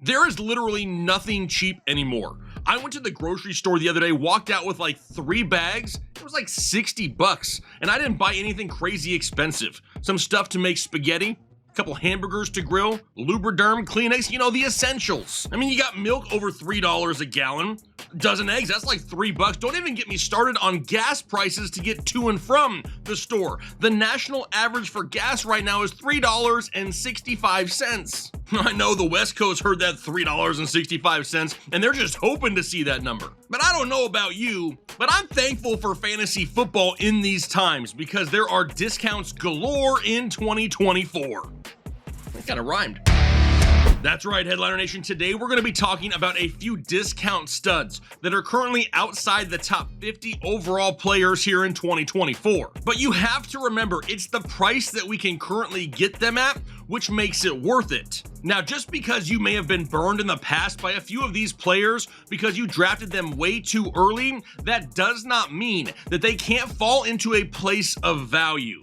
There is literally nothing cheap anymore. I went to the grocery store the other day, walked out with like 3 bags. It was like $60, and I didn't buy anything crazy expensive. Some stuff to make spaghetti, a couple hamburgers to grill, Lubriderm, Kleenex, the essentials. I mean, you got milk over $3 a gallon. A dozen eggs, that's like $3. Don't even get me started on gas prices to get to and from the store. The national average for gas right now is $3.65. I know the West Coast heard that $3.65, and they're just hoping to see that number. But I don't know about you, but I'm thankful for fantasy football in these times because there are discounts galore in 2024. That kind of rhymed. That's right, Headliner Nation. Today we're going to be talking about a few discount studs that are currently outside the top 50 overall players here in 2024. But you have to remember, it's the price that we can currently get them at, which makes it worth it. Now, just because you may have been burned in the past by a few of these players because you drafted them way too early, that does not mean that they can't fall into a place of value.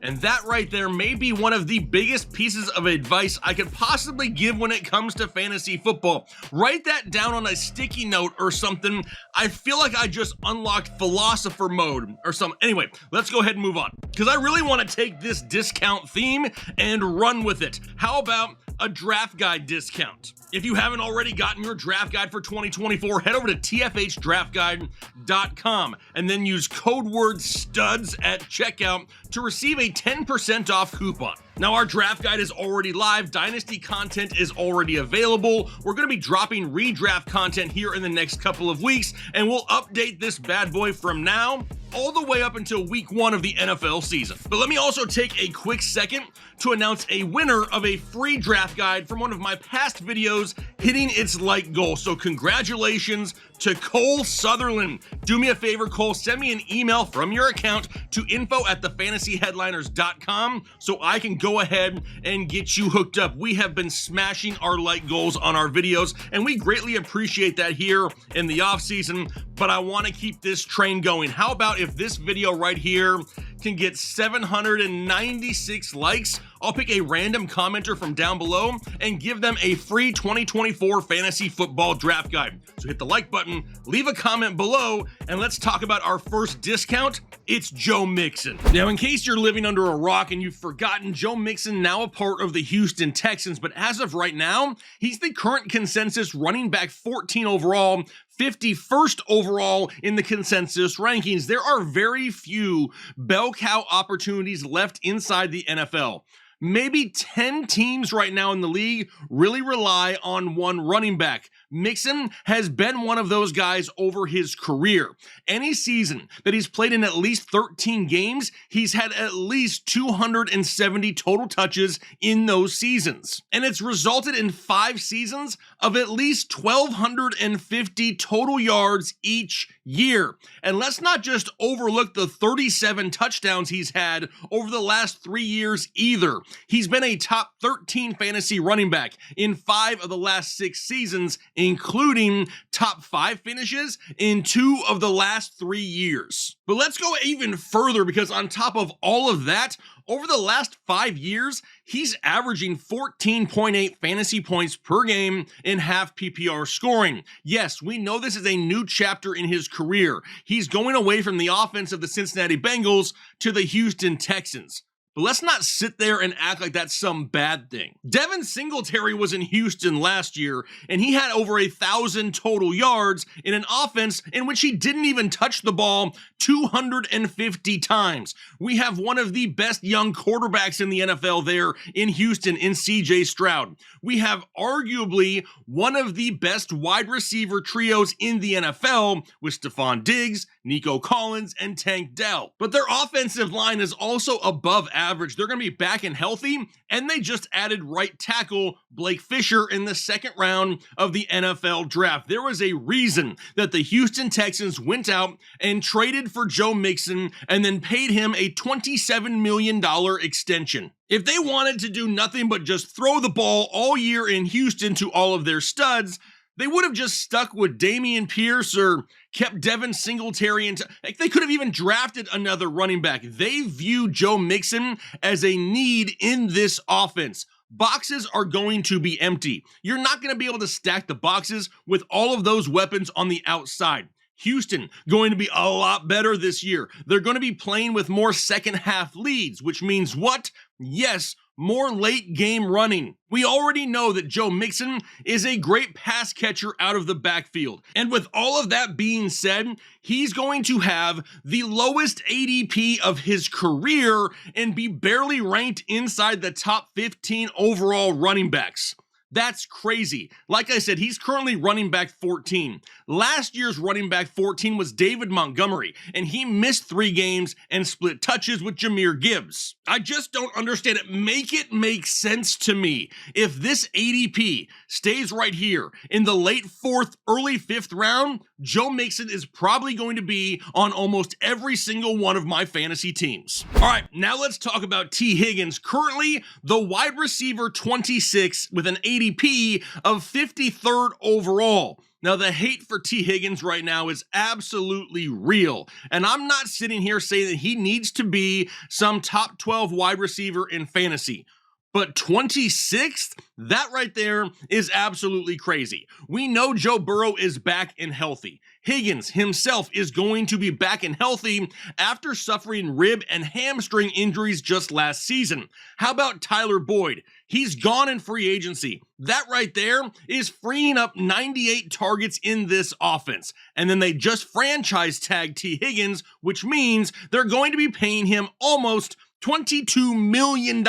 And that right there may be one of the biggest pieces of advice I could possibly give when it comes to fantasy football. Write that down on a sticky note or something. I feel like I just unlocked philosopher mode or something. Anyway, let's go ahead and move on, because I really want to take this discount theme and run with it. How about a draft guide discount? If you haven't already gotten your draft guide for 2024, head over to tfhdraftguide.com and then use code word STUDS at checkout to receive a 10% off coupon. Now, our draft guide is already live. Dynasty content is already available. We're going to be dropping redraft content here in the next couple of weeks, and we'll update this bad boy from now all the way up until week 1 of the NFL season. But let me also take a quick second to announce a winner of a free draft guide from one of my past videos hitting its like goal. So congratulations to Cole Sutherland. Do me a favor, Cole, send me an email from your account to info@thefantasyheadliners.com so I can go ahead and get you hooked up. We have been smashing our like goals on our videos, and we greatly appreciate that here in the off season, but I want to keep this train going. How about if this video right here can get 796 likes? I'll pick a random commenter from down below and give them a free 2024 fantasy football draft guide. So hit the like button, leave a comment below, and let's talk about our first discount. It's Joe Mixon. Now, in case you're living under a rock and you've forgotten, Joe Mixon now a part of the Houston Texans, but as of right now, he's the current consensus running back 14 overall, 51st overall in the consensus rankings. There are very few bell cow opportunities left inside the NFL. Maybe 10 teams right now in the league really rely on one running back. Mixon has been one of those guys over his career. Any season that he's played in at least 13 games, he's had at least 270 total touches in those seasons. And it's resulted in 5 seasons of at least 1,250 total yards each year. And let's not just overlook the 37 touchdowns he's had over the last 3 years either. He's been a top 13 fantasy running back in 5 of the last 6 seasons, including top 5 finishes in 2 of the last 3 years. But let's go even further, because on top of all of that, over the last 5 years, he's averaging 14.8 fantasy points per game in half PPR scoring. Yes, we know this is a new chapter in his career. He's going away from the offense of the Cincinnati Bengals to the Houston Texans. But let's not sit there and act like that's some bad thing. Devin Singletary was in Houston last year, and he had over 1,000 total yards in an offense in which he didn't even touch the ball 250 times. We have one of the best young quarterbacks in the NFL there in Houston in CJ Stroud. We have arguably one of the best wide receiver trios in the NFL with Stephon Diggs, Nico Collins, and Tank Dell. But their offensive line is also above average. They're going to be back and healthy, and they just added right tackle Blake Fisher in the 2nd round of the NFL draft. There was a reason that the Houston Texans went out and traded for Joe Mixon and then paid him a $27 million extension. If they wanted to do nothing but just throw the ball all year in Houston to all of their studs, they would have just stuck with Dameon Pierce or kept Devin Singletary. They could have even drafted another running back. They view Joe Mixon as a need in this offense. boxes are going to be empty. You're not going to be able to stack the boxes with all of those weapons on the outside. Houston going to be a lot better this year. They're going to be playing with more second half leads, which means what? Yes, more late game running. We already know that Joe Mixon is a great pass catcher out of the backfield. And with all of that being said, he's going to have the lowest ADP of his career and be barely ranked inside the top 15 overall running backs. That's crazy. Like I said, he's currently running back 14. Last year's running back 14 was David Montgomery, and he missed 3 games and split touches with Jahmyr Gibbs. I just don't understand it. Make it make sense to me. If this ADP stays right here in the late 4th, early 5th round, Joe Mixon is probably going to be on almost every single one of my fantasy teams. All right, now let's talk about T. Higgins, currently the wide receiver 26 with an ADP of 53rd overall. Now, the hate for T. Higgins right now is absolutely real, and I'm not sitting here saying that he needs to be some top 12 wide receiver in fantasy. But 26th? That right there is absolutely crazy. We know Joe Burrow is back and healthy. Higgins himself is going to be back and healthy after suffering rib and hamstring injuries just last season. How about Tyler Boyd? He's gone in free agency. That right there is freeing up 98 targets in this offense. And then they just franchise tag T. Higgins, which means they're going to be paying him almost $22 million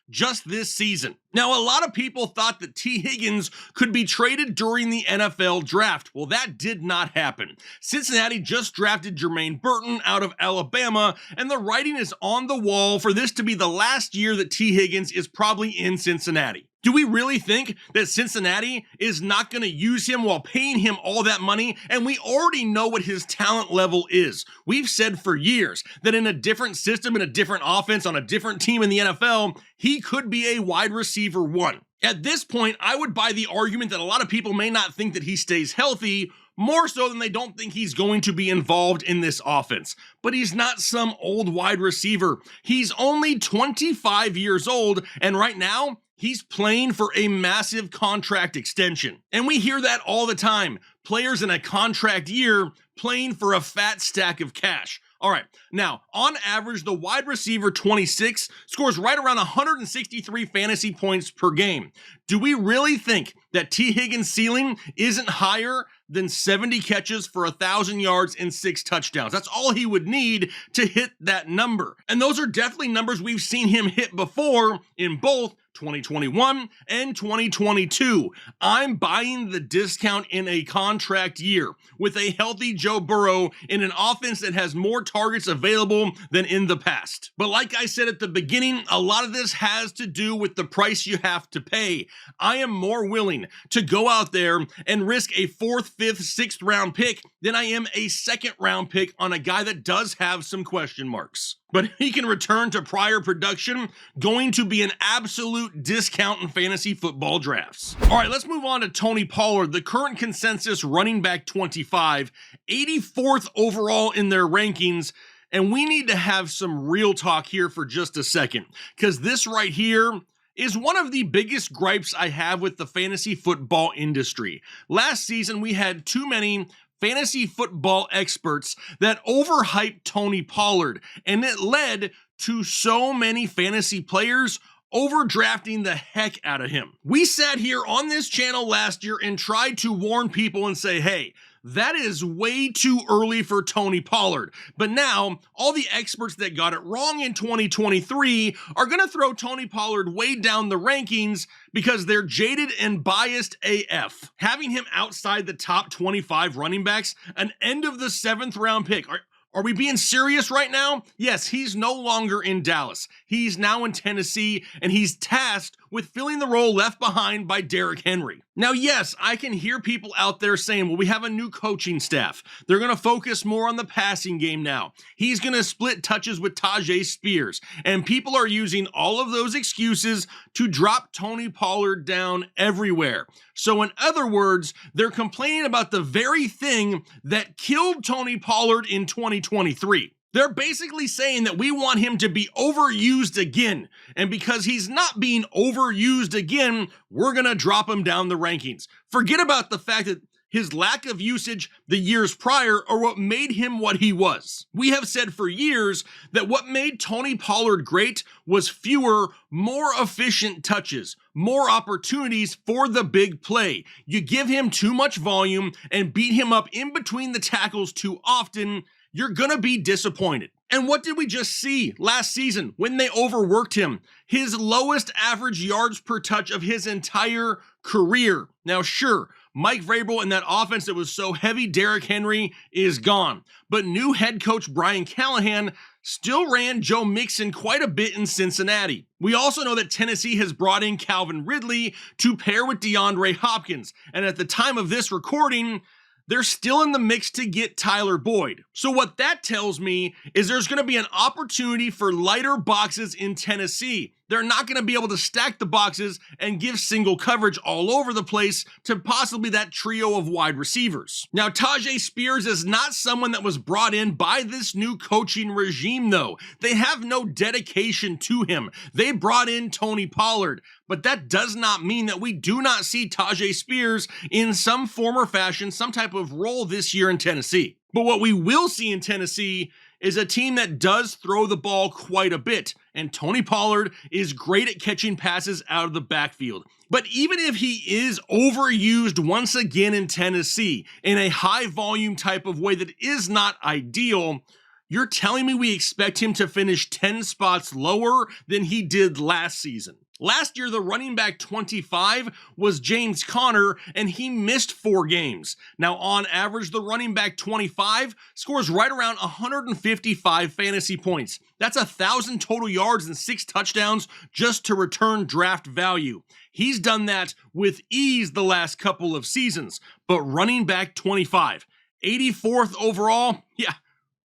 just this season. Now, a lot of people thought that T. Higgins could be traded during the NFL draft. Well, that did not happen. Cincinnati just drafted Jermaine Burton out of Alabama, and the writing is on the wall for this to be the last year that T. Higgins is probably in Cincinnati. Do we really think that Cincinnati is not going to use him while paying him all that money? And we already know what his talent level is. We've said for years that in a different system, in a different offense, on a different team in the NFL, he could be a wide receiver 1. At this point, I would buy the argument that a lot of people may not think that he stays healthy, more so than they don't think he's going to be involved in this offense. But he's not some old wide receiver. He's only 25 years old, and right now, he's playing for a massive contract extension. And we hear that all the time. Players in a contract year playing for a fat stack of cash. All right, now, on average, the wide receiver 26 scores right around 163 fantasy points per game. Do we really think that T. Higgins' ceiling isn't higher than 70 catches for 1,000 yards and 6 touchdowns? That's all he would need to hit that number. And those are definitely numbers we've seen him hit before in both 2021 and 2022. I'm buying the discount in a contract year with a healthy Joe Burrow in an offense that has more targets available than in the past. But like I said at the beginning, a lot of this has to do with the price you have to pay. I am more willing to go out there and risk a 4th, 5th, 6th round pick than I am a 2nd round pick on a guy that does have some question marks. But he can return to prior production, going to be an absolute discount in fantasy football drafts. All right, let's move on to Tony Pollard, the current consensus running back 25, 84th overall in their rankings. And we need to have some real talk here for just a second, because this right here is one of the biggest gripes I have with the fantasy football industry. Last season, we had too many fantasy football experts that overhyped Tony Pollard, and it led to so many fantasy players overdrafting the heck out of him. We sat here on this channel last year and tried to warn people and say, hey, that is way too early for Tony Pollard. But now, all the experts that got it wrong in 2023 are going to throw Tony Pollard way down the rankings because they're jaded and biased AF. Having him outside the top 25 running backs, an end of the 7th round pick. Are we being serious right now? Yes, he's no longer in Dallas. He's now in Tennessee, and he's tasked with filling the role left behind by Derrick Henry. Now, yes, I can hear people out there saying, well, we have a new coaching staff. They're going to focus more on the passing game now. He's going to split touches with Tajay Spears. And people are using all of those excuses to drop Tony Pollard down everywhere. So in other words, they're complaining about the very thing that killed Tony Pollard in 2023. They're basically saying that we want him to be overused again, and because he's not being overused again, we're gonna drop him down the rankings. Forget about the fact that his lack of usage the years prior are what made him what he was. We have said for years that what made Tony Pollard great was fewer, more efficient touches, more opportunities for the big play. You give him too much volume and beat him up in between the tackles too often, you're gonna be disappointed. And what did we just see last season when they overworked him? His lowest average yards per touch of his entire career. Now sure, Mike Vrabel and that offense that was so heavy Derrick Henry is gone, but new head coach Brian Callahan still ran Joe Mixon quite a bit in Cincinnati. We also know that Tennessee has brought in Calvin Ridley to pair with DeAndre Hopkins, and at the time of this recording, they're still in the mix to get Tyler Boyd. So what that tells me is there's going to be an opportunity for lighter boxes in Tennessee. They're not going to be able to stack the boxes and give single coverage all over the place to possibly that trio of wide receivers. Now, Tyjae Spears is not someone that was brought in by this new coaching regime, though. They have no dedication to him. They brought in Tony Pollard, but that does not mean that we do not see Tyjae Spears in some form or fashion, some type of role this year in Tennessee. But what we will see in Tennessee is a team that does throw the ball quite a bit, and Tony Pollard is great at catching passes out of the backfield. But even if he is overused once again in Tennessee in a high volume type of way that is not ideal, you're telling me we expect him to finish 10 spots lower than he did last season? Last year, the running back 25 was James Conner, and he missed 4 games. Now, on average, the running back 25 scores right around 155 fantasy points. That's 1,000 total yards and 6 touchdowns just to return draft value. He's done that with ease the last couple of seasons. But running back 25, 84th overall, yeah,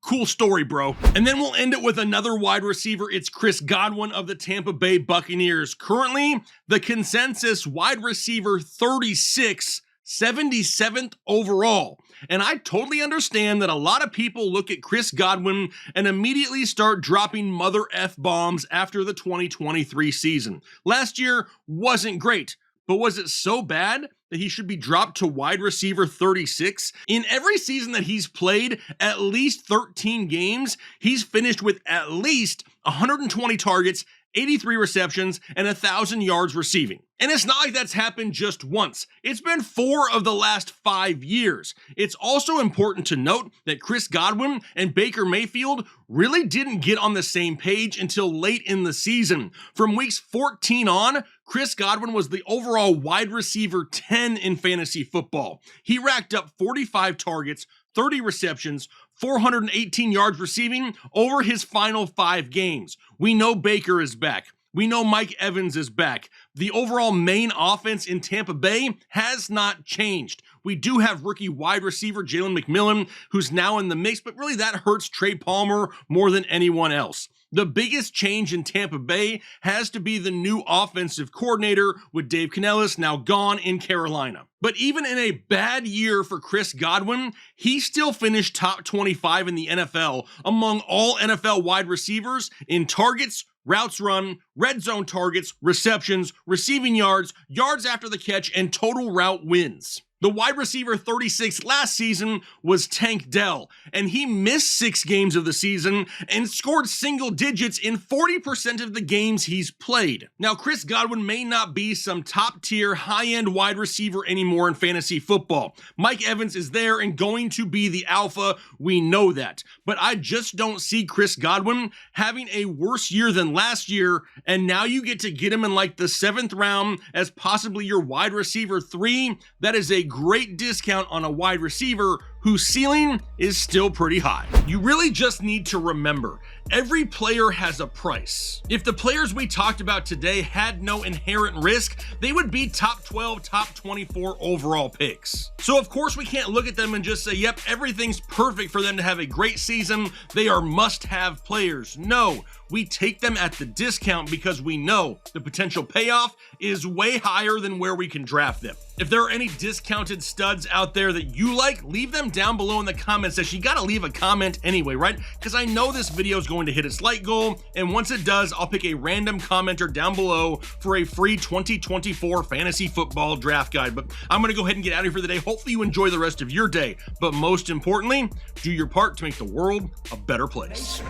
cool story, bro. And then we'll end it with another wide receiver. It's Chris Godwin of the Tampa Bay Buccaneers. Currently, the consensus wide receiver 36, 77th overall. And I totally understand that a lot of people look at Chris Godwin and immediately start dropping mother F-bombs after the 2023 season. Last year wasn't great, but was it so bad that he should be dropped to wide receiver 36? In every season that he's played, at least 13 games, he's finished with at least 120 targets, 83 receptions, and 1,000 yards receiving. And it's not like that's happened just once. It's been 4 of the last 5 years. It's also important to note that Chris Godwin and Baker Mayfield really didn't get on the same page until late in the season. From weeks 14 on, Chris Godwin was the overall wide receiver 10 in fantasy football. He racked up 45 targets, 30 receptions, 418 yards receiving over his final 5 games. We know Baker is back. We know Mike Evans is back. The overall main offense in Tampa Bay has not changed. We do have rookie wide receiver Jalen McMillan, who's now in the mix, but really that hurts Trey Palmer more than anyone else. The biggest change in Tampa Bay has to be the new offensive coordinator with Dave Canellis now gone in Carolina. But even in a bad year for Chris Godwin, he still finished top 25 in the NFL among all NFL wide receivers in targets, routes run, red zone targets, receptions, receiving yards, yards after the catch, and total route wins. The wide receiver 36 last season was Tank Dell, and he missed 6 games of the season and scored single digits in 40% of the games he's played. Now, Chris Godwin may not be some top-tier, high-end wide receiver anymore in fantasy football. Mike Evans is there and going to be the alpha, we know that. But I just don't see Chris Godwin having a worse year than last year, and now you get to get him in like the 7th round as possibly your wide receiver 3. That is a great discount on a wide receiver whose ceiling is still pretty high. You really just need to remember, every player has a price. If the players we talked about today had no inherent risk, they would be top 12, top 24 overall picks. So of course we can't look at them and just say, yep, everything's perfect for them to have a great season. They are must-have players. No, we take them at the discount because we know the potential payoff is way higher than where we can draft them. If there are any discounted studs out there that you like, leave them down below in the comment section. You gotta leave a comment anyway, right? Because I know this video is going to hit its like goal, and once it does, I'll pick a random commenter down below for a free 2024 fantasy football draft guide. But I'm gonna go ahead and get out of here for the day. Hopefully you enjoy the rest of your day, but most importantly, do your part to make the world a better place.